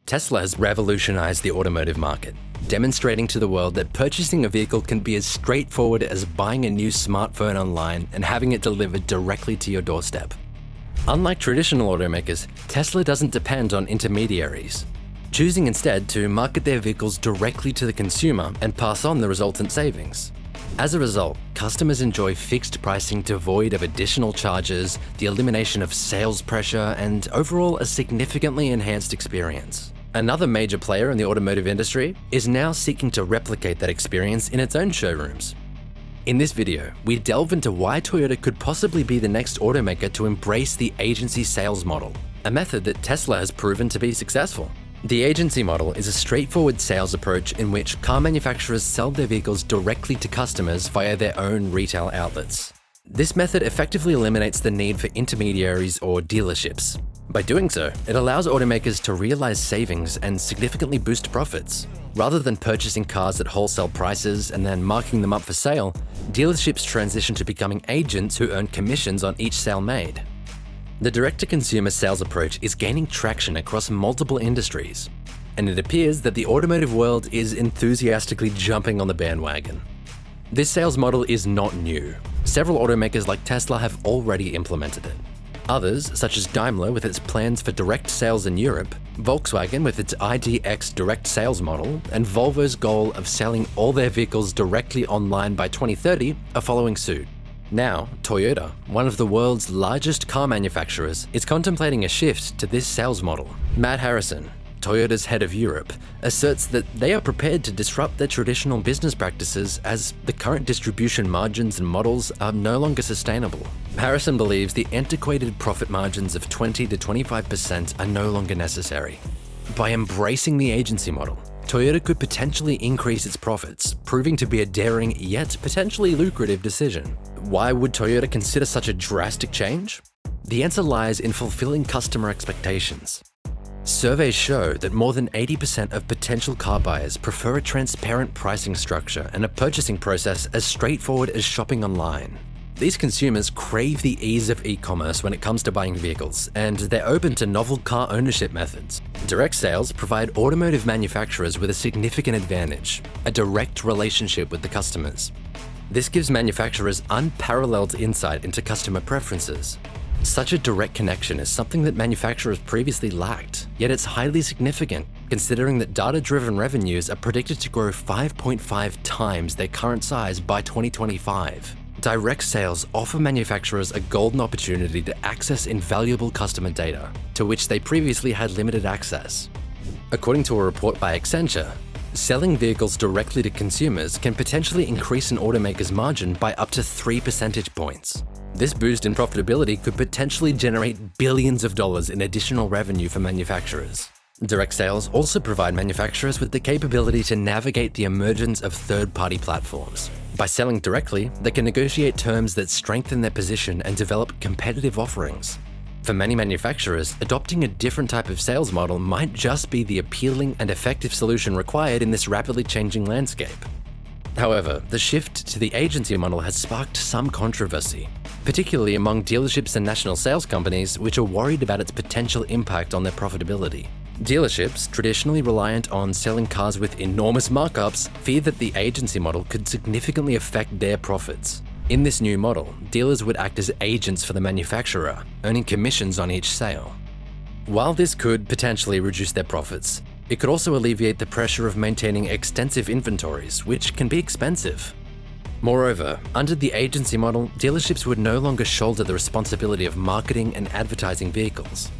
Tesla has revolutionized the automotive market, demonstrating to the world that purchasing a vehicle can be as straightforward as buying a new smartphone online and having it delivered directly to your doorstep. Unlike traditional automakers, Tesla doesn't depend on intermediaries, choosing instead to market their vehicles directly to the consumer and pass on the resultant savings. As a result, customers enjoy fixed pricing devoid of additional charges, the elimination of sales pressure, and overall a significantly enhanced experience. Another major player in the automotive industry is now seeking to replicate that experience in its own showrooms. In this video, we delve into why Toyota could possibly be the next automaker to embrace the agency sales model, a method that Tesla has proven to be successful. The agency model is a straightforward sales approach in which car manufacturers sell their vehicles directly to customers via their own retail outlets. This method effectively eliminates the need for intermediaries or dealerships. By doing so, it allows automakers to realize savings and significantly boost profits. Rather than purchasing cars at wholesale prices and then marking them up for sale, dealerships transition to becoming agents who earn commissions on each sale made. The direct-to-consumer sales approach is gaining traction across multiple industries, and it appears that the automotive world is enthusiastically jumping on the bandwagon. This sales model is not new. Several automakers like Tesla have already implemented it. Others, such as Daimler with its plans for direct sales in Europe, Volkswagen with its IDX direct sales model, and Volvo's goal of selling all their vehicles directly online by 2030 are following suit. Now, Toyota, one of the world's largest car manufacturers, is contemplating a shift to this sales model. Matt Harrison, Toyota's head of Europe, asserts that they are prepared to disrupt their traditional business practices as the current distribution margins and models are no longer sustainable. Harrison believes the antiquated profit margins of 20 to 25% are no longer necessary. By embracing the agency model, Toyota could potentially increase its profits, proving to be a daring yet potentially lucrative decision. Why would Toyota consider such a drastic change? The answer lies in fulfilling customer expectations. Surveys show that more than 80% of potential car buyers prefer a transparent pricing structure and a purchasing process as straightforward as shopping online. These consumers crave the ease of e-commerce when it comes to buying vehicles, and they're open to novel car ownership methods. Direct sales provide automotive manufacturers with a significant advantage: a direct relationship with the customers. This gives manufacturers unparalleled insight into customer preferences. Such a direct connection is something that manufacturers previously lacked, yet it's highly significant, considering that data-driven revenues are predicted to grow 5.5 times their current size by 2025. Direct sales offer manufacturers a golden opportunity to access invaluable customer data, to which they previously had limited access. According to a report by Accenture, selling vehicles directly to consumers can potentially increase an automaker's margin by up to 3 percentage points. This boost in profitability could potentially generate billions of dollars in additional revenue for manufacturers. Direct sales also provide manufacturers with the capability to navigate the emergence of third-party platforms. By selling directly, they can negotiate terms that strengthen their position and develop competitive offerings. For many manufacturers, adopting a different type of sales model might just be the appealing and effective solution required in this rapidly changing landscape. However, the shift to the agency model has sparked some controversy, particularly among dealerships and national sales companies, which are worried about its potential impact on their profitability. Dealerships, traditionally reliant on selling cars with enormous markups, fear that the agency model could significantly affect their profits. In this new model, dealers would act as agents for the manufacturer, earning commissions on each sale. While this could potentially reduce their profits, it could also alleviate the pressure of maintaining extensive inventories, which can be expensive. Moreover, under the agency model, dealerships would no longer shoulder the responsibility of marketing and advertising vehicles.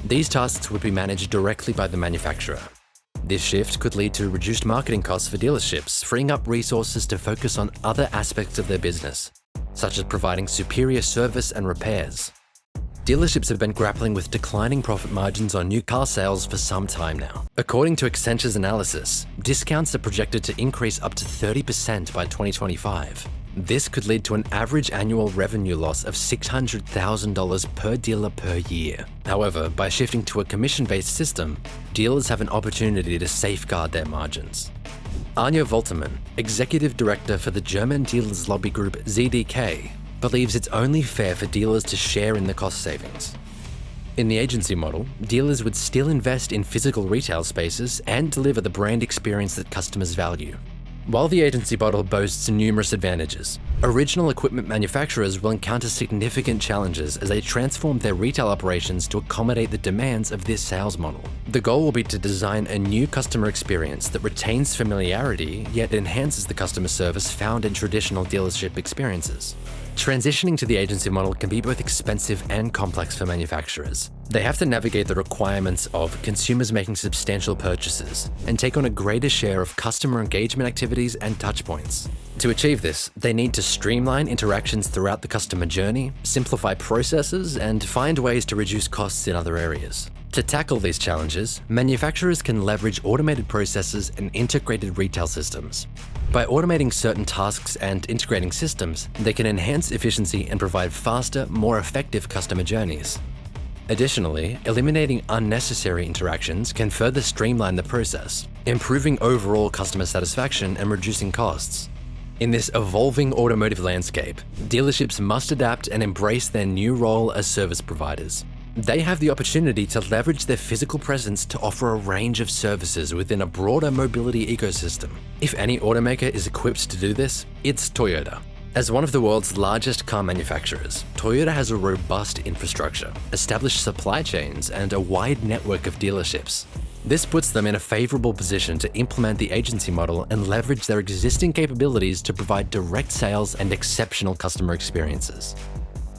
These tasks would be managed directly by the manufacturer. This shift could lead to reduced marketing costs for dealerships, freeing up resources to focus on other aspects of their business, such as providing superior service and repairs. Dealerships have been grappling with declining profit margins on new car sales for some time now. According to Accenture's analysis, discounts are projected to increase up to 30% by 2025. This could lead to an average annual revenue loss of $600,000 per dealer per year. However, by shifting to a commission-based system, dealers have an opportunity to safeguard their margins. Anja Voltermann, executive director for the German dealers lobby group ZDK, believes it's only fair for dealers to share in the cost savings. In the agency model, dealers would still invest in physical retail spaces and deliver the brand experience that customers value. While the agency model boasts numerous advantages, original equipment manufacturers will encounter significant challenges as they transform their retail operations to accommodate the demands of this sales model. The goal will be to design a new customer experience that retains familiarity yet enhances the customer service found in traditional dealership experiences. Transitioning to the agency model can be both expensive and complex for manufacturers. They have to navigate the requirements of consumers making substantial purchases and take on a greater share of customer engagement activities and touchpoints. To achieve this, they need to streamline interactions throughout the customer journey, simplify processes, and find ways to reduce costs in other areas. To tackle these challenges, manufacturers can leverage automated processes and integrated retail systems. By automating certain tasks and integrating systems, they can enhance efficiency and provide faster, more effective customer journeys. Additionally, eliminating unnecessary interactions can further streamline the process, improving overall customer satisfaction and reducing costs. In this evolving automotive landscape, dealerships must adapt and embrace their new role as service providers. They have the opportunity to leverage their physical presence to offer a range of services within a broader mobility ecosystem. If any automaker is equipped to do this, it's Toyota. As one of the world's largest car manufacturers, Toyota has a robust infrastructure, established supply chains, and a wide network of dealerships. This puts them in a favorable position to implement the agency model and leverage their existing capabilities to provide direct sales and exceptional customer experiences.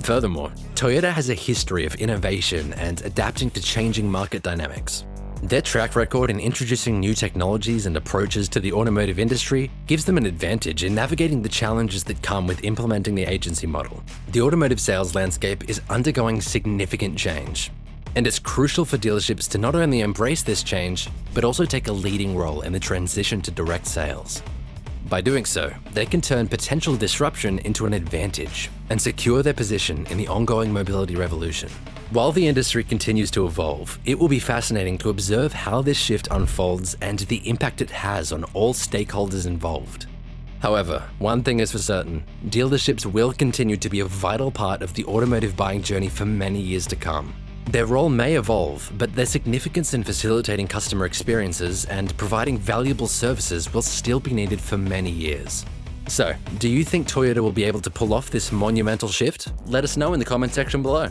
Furthermore, Toyota has a history of innovation and adapting to changing market dynamics. Their track record in introducing new technologies and approaches to the automotive industry gives them an advantage in navigating the challenges that come with implementing the agency model. The automotive sales landscape is undergoing significant change, and it's crucial for dealerships to not only embrace this change, but also take a leading role in the transition to direct sales. By doing so, they can turn potential disruption into an advantage and secure their position in the ongoing mobility revolution. While the industry continues to evolve, it will be fascinating to observe how this shift unfolds and the impact it has on all stakeholders involved. However, one thing is for certain, dealerships will continue to be a vital part of the automotive buying journey for many years to come. Their role may evolve, but their significance in facilitating customer experiences and providing valuable services will still be needed for many years. So, do you think Toyota will be able to pull off this monumental shift? Let us know in the comment section below.